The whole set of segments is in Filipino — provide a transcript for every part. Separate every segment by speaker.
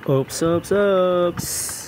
Speaker 1: Ops.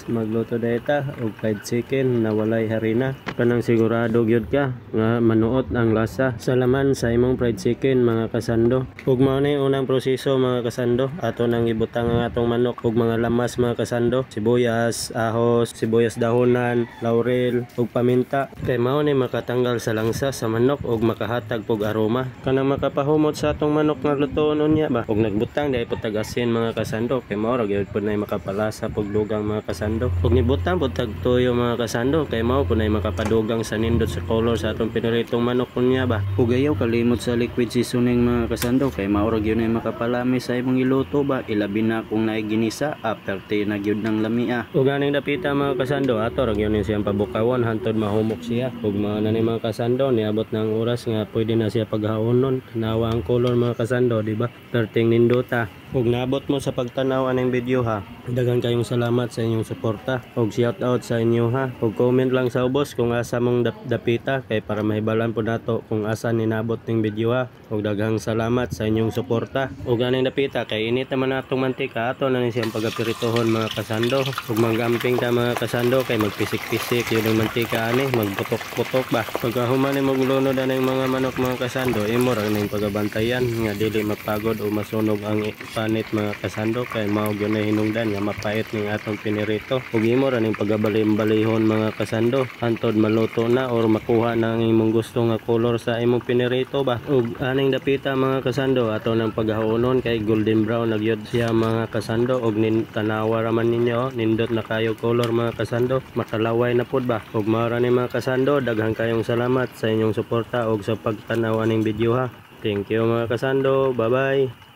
Speaker 1: Magluto data og fried chicken na walay harina. Kanang sigurado gyud ka nga manuot ang lasa sa laman sa imong fried chicken mga kasando. Ug mao ni unang proseso mga kasando. Ato nang ibutang ang atong manok ug mga lamas mga kasando. Sibuyas, ahos, sibuyas dahonan, laurel ug paminta. Kay mao ni makatanggal sa langsa sa manok ug makahatag og aroma. Kanang makapahumot sa atong manok nga lutoon unya ba. Ug nagbutang dai putag asin mga kasando. Kay mao ra gyud pud nay makapalasa pug dugang mga kasando. Ug nibutang putag toyo mga kasando kay mao punay makapadugang sa nindot sa color sa atong piniritong manok kunya ba. Ug ayaw kalimot sa liquid seasoning mga kasando kay mao ra gyud nay makapalami sa imong iluto ba, ilabi na kung naay ginisa after 10 na gyud ng lamia. Ug aning dapita mga kasando ato ra gyud siyang pabukawon hantod mahumok siya. Ug mao na ni mga kasando niabot na ang oras nga pwede na siya paghaonon. Tanawa ang color mga kasando di ba, perting nindota. Ug naabot mo sa pagtanaw aning video ha. Daghang kayong salamat sa inyong suporta. Ug shout out sa inyo ha. Ug comment lang sa ubos kung asa mong dapita kay para mahibalan po nato kung asa ninabot ning video ha. Ug daghang salamat sa inyong suporta. Ug aning dapita kay init naman natong mantika ato na ni siyang pagapiritohon mga kasando. Ug manggamping ta mga kasando kay magpisik-pisik yun ang mantika ani, magputok-putok ba. Pagkahuman ni maglunod aning mga manok mga kasando, imo ra ning pagabantayan nga dili mapagod o masunog ang panit mga kasando kay mao gyud na hinungdan nga mapait ning atong pinirito. Ug imo ra ning pagabalim-balihon mga kasando hantod maluto na or makuha na ang imong gusto nga color sa imong pinirito ba. Ug aning dapita mga kasando ato nang paghaonon kay golden brown na gyud siya mga kasando. Ug tanawa ra man ninyo nindot na kayo color mga kasando, makalaway na pud ba. Ug mao ra ni mga kasando, daghang kayong salamat sa inyong suporta ug sa pagtanaw aning video ha. Thank you mga kasando, bye bye.